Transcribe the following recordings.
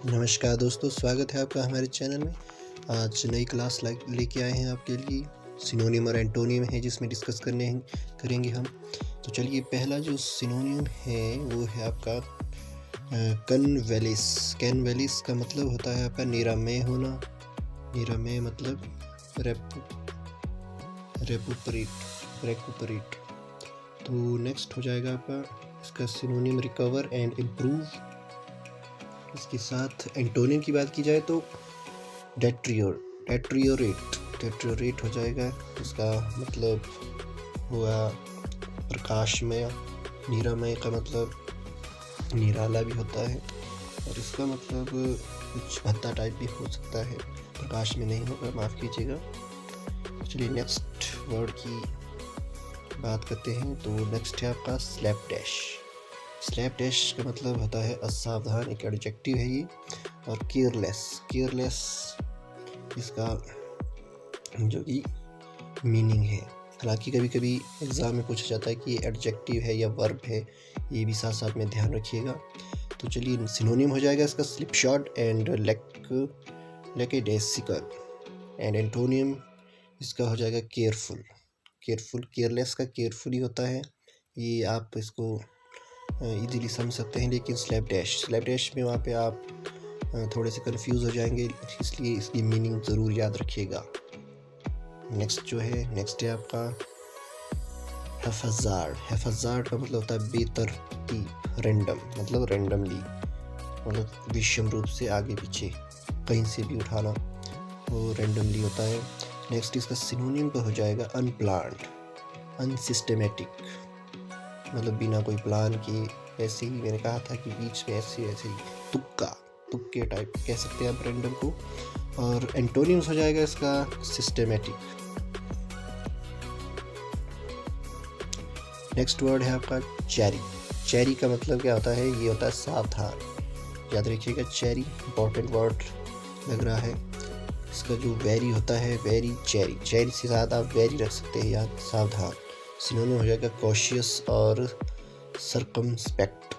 नमस्कार दोस्तों, स्वागत है आपका हमारे चैनल में। आज नई क्लास लेके आए हैं आपके लिए। सिनोनिम और एंटोनिम है जिसमें डिस्कस करेंगे हम। तो चलिए, पहला जो सिनोनिम है वो है आपका कनवेलिस। कैनवेलिस का मतलब होता है आपका निरामय होना। निरामय मतलब रेकुपरेट। तो नेक्स्ट हो जाएगा आपका इसका सिनोनिम रिकवर एंड इम्प्रूव। इसके साथ एंटोनिम की बात की जाए तो डेट्रियोरेट हो जाएगा। इसका मतलब हुआ प्रकाशमय। निरामय का मतलब निराला भी होता है, और इसका मतलब कुछ भद्दा टाइप भी हो सकता है। प्रकाश में नहीं होगा, माफ़ कीजिएगा। चलिए नेक्स्ट वर्ड की बात करते हैं। तो नेक्स्ट है आपका स्लैपडैश। स्लैपडैश का मतलब होता है असावधान, एक एडजेक्टिव है ये। और केयरलेस इसका जो कि मीनिंग है। हालांकि कभी कभी एग्ज़ाम में पूछा जाता है कि ये एडजेक्टिव है या वर्ब है, ये भी साथ साथ में ध्यान रखिएगा। तो चलिए, सिनोनिम हो जाएगा इसका स्लिपशॉट एंड लैकेडेसिकल। एंड एंटोनियम इसका हो जाएगा केयरफुल। केयरलेस का केयरफुली होता है, ये आप इसको इजीली समझ सकते हैं। लेकिन स्लैपडैश में वहाँ पे आप थोड़े से कंफ्यूज हो जाएंगे, इसलिए इसकी मीनिंग ज़रूर याद रखिएगा। नेक्स्ट है आपका हैफाज़ार्ड का मतलब होता है बेतरतीब, रैंडम मतलब रैंडमली, मतलब विषम रूप से आगे पीछे कहीं से भी उठाना, वो रैंडमली होता है। नेक्स्ट इसका सिनोनिम का हो जाएगा अनप्लान्ड, अनसिस्टेमेटिक, मतलब बिना कोई प्लान के। ऐसे ही मैंने कहा था कि बीच में ऐसे ही तुक्के टाइप कह सकते हैं आप रैंडम को। और एंटोनिम्स हो जाएगा इसका सिस्टेमेटिक। नेक्स्ट वर्ड है आपका चेरी का मतलब क्या होता है? ये होता है सावधान। याद रखिएगा, चेरी इंपॉर्टेंट वर्ड लग रहा है। इसका जो वेरी होता है, वेरी चेरी से साथ आप वेरी रख सकते हैं, याद, सावधान। सिनोनिम हो जाएगा कॉशियस और सर्कमस्पेक्ट।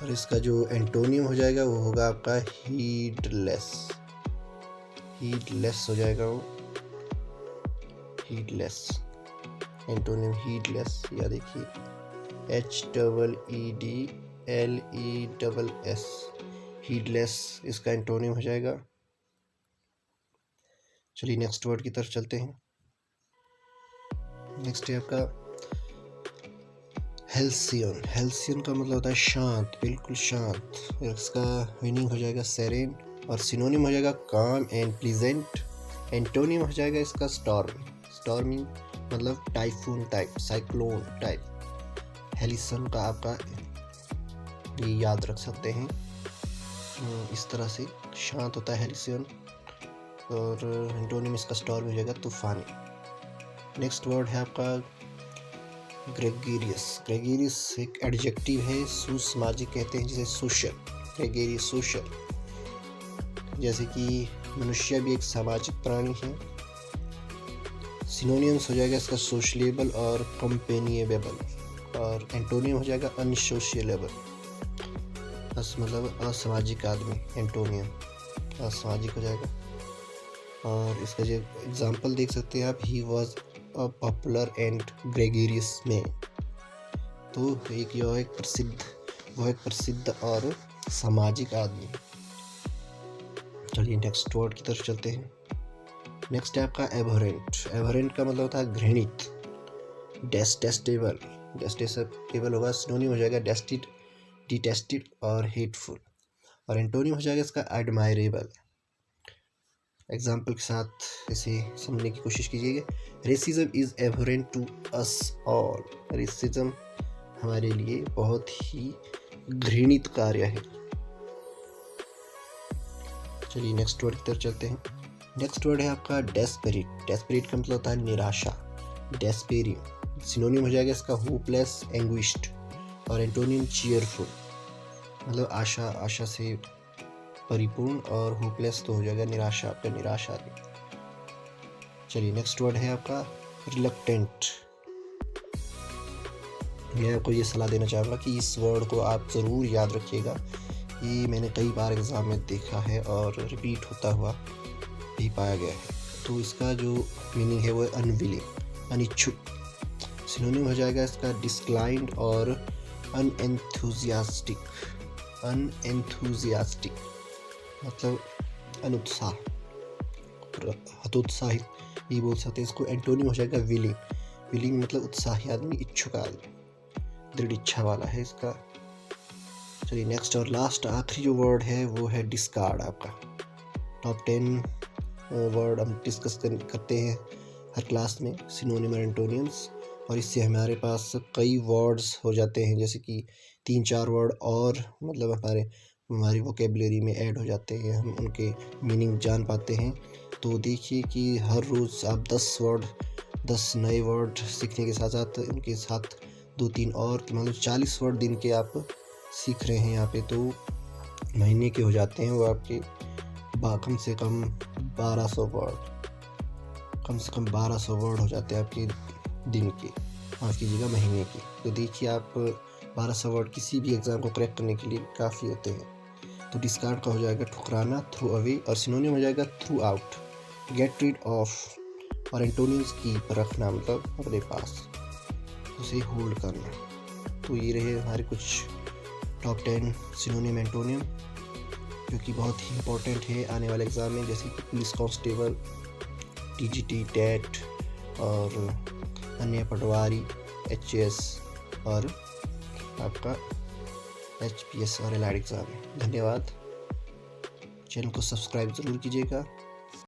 और इसका जो एंटोनिम हो जाएगा वो होगा आपका हीडलेस हो जाएगा वो, हीडलेस। एंटोनिम हीडलेस, या देखिए HEEDLESS, हीडलेस इसका एंटोनिम हो जाएगा। चलिए नेक्स्ट वर्ड की तरफ चलते हैं। नेक्स्ट है आपका हेल्सियन का मतलब होता है शांत, बिल्कुल शांत। इसका मीनिंग हो जाएगा सेरेन। और सिनोनिम हो जाएगा काम एंड प्लीजेंट। एंटोनिम हो जाएगा इसका स्टॉर्मी मतलब टाइफून टाइप, साइक्लोन टाइप। हेलिसन का आपका ये याद रख सकते हैं, इस तरह से शांत होता है हेलिसन। और एंटोनिम इसका स्टॉर्म हो जाएगा तूफानी। नेक्स्ट वर्ड है आपका ग्रेगेरियस एक एडजेक्टिव है, सुसामाजिक कहते हैं जिसे सोशल। जैसे कि मनुष्य भी एक सामाजिक प्राणी है। सिनोनिम्स हो जाएगा इसका सोशलेबल और कंपेनिएबल। और एंटोनियम हो जाएगा अनसोशियलेबल, मतलब असामाजिक आदमी। एंटोनियम असामाजिक हो जाएगा। और इसका जो एग्जाम्पल देख सकते हैं आप, he was a popular and gregarious man. तो वो एक प्रसिद्ध और सामाजिक आदमी। चलिए नेक्स्ट वर्ड की तरफ चलते हैं। नेक्स्ट है आपका एबोरेंट का मतलब होता है घृणित। डेस्टेबल होगा, सिनोनिम हो जाएगा डिटेस्टेड और हेटफुल। और एंटोनिम हो जाएगा इसका एडमायरेबल। एग्जाम्पल के साथ इसे समझने की कोशिश कीजिएगा। Racism is aberrant to us all. Racism हमारे लिए बहुत ही घृणित कार्य है। चलिए नेक्स्ट वर्ड की तरफ चलते हैं। नेक्स्ट वर्ड है आपका डेस्परेट का मतलब होता है निराशा, डेस्पेरिंग। सिनोनिम हो जाएगा इसका होपलेस, एंग्विश्ड। और एंटोनिम चीयरफुल, मतलब आशा से परिपूर्ण। और होपलेस तो हो जाएगा निराशा आदमी। चलिए नेक्स्ट वर्ड है आपका रिलक्टेंट। मैं आपको ये सलाह देना चाहूँगा कि इस वर्ड को आप ज़रूर याद रखिएगा, ये मैंने कई बार एग्ज़ाम में देखा है और रिपीट होता हुआ भी पाया गया है। तो इसका जो मीनिंग है वो है अनविलिंग, अनिच्छुक। सिनोनिम हो जाएगा इसका डिस्क्लाइंड और अनएंथुजियास्टिक। अनएंथुजियास्टिक मतलब अनुत्साह, हतोत्साहित ये बोल सकते हैं इसको। एंटोनिम हो जाएगा विलिंग। विलिंग मतलब उत्साही आदमी, इच्छुक आदमी, दृढ़ इच्छा वाला है इसका। चलिए नेक्स्ट और लास्ट आखिरी जो वर्ड है वो है डिस्कार्ड। आपका टॉप 10 वर्ड हम डिस्कस करते हैं हर क्लास में, सिनोनिम और एंटोनिम्स, और इससे हमारे पास कई वर्ड्स हो जाते हैं, जैसे कि 3-4 वर्ड और मतलब हमारी वोकेबलरी में ऐड हो जाते हैं, हम उनके मीनिंग जान पाते हैं। तो देखिए कि हर रोज़ आप 10 नए वर्ड सीखने के साथ साथ उनके साथ 2-3 और मतलब 40 वर्ड दिन के आप सीख रहे हैं यहाँ पे, तो महीने के हो जाते हैं वो आपके कम से कम 1200 वर्ड हो जाते हैं आपके दिन के, माफ़ कीजिएगा महीने के। तो देखिए आप 1200 वर्ड किसी भी एग्ज़ाम को क्रैक करने के लिए काफ़ी होते हैं। तो डिस्कार्ड का हो जाएगा ठुकराना, थ्रो अवे, और सिनोनिम हो जाएगा through out, get rid of, और एंटोनिम्स की रखना मतलब अपने पास, उसे होल्ड करना। तो ये रहे हमारे कुछ टॉप 10 सिनोनिम एंटोनिम जो कि बहुत ही इंपॉर्टेंट है आने वाले एग्ज़ाम में, जैसे कि पुलिस कांस्टेबल, टीजीटी, टेट और अन्य पटवारी, एचएस और आपका एचपीएस और एलआईडी एग्ज़ाम में। धन्यवाद। चैनल को सब्सक्राइब ज़रूर कीजिएगा।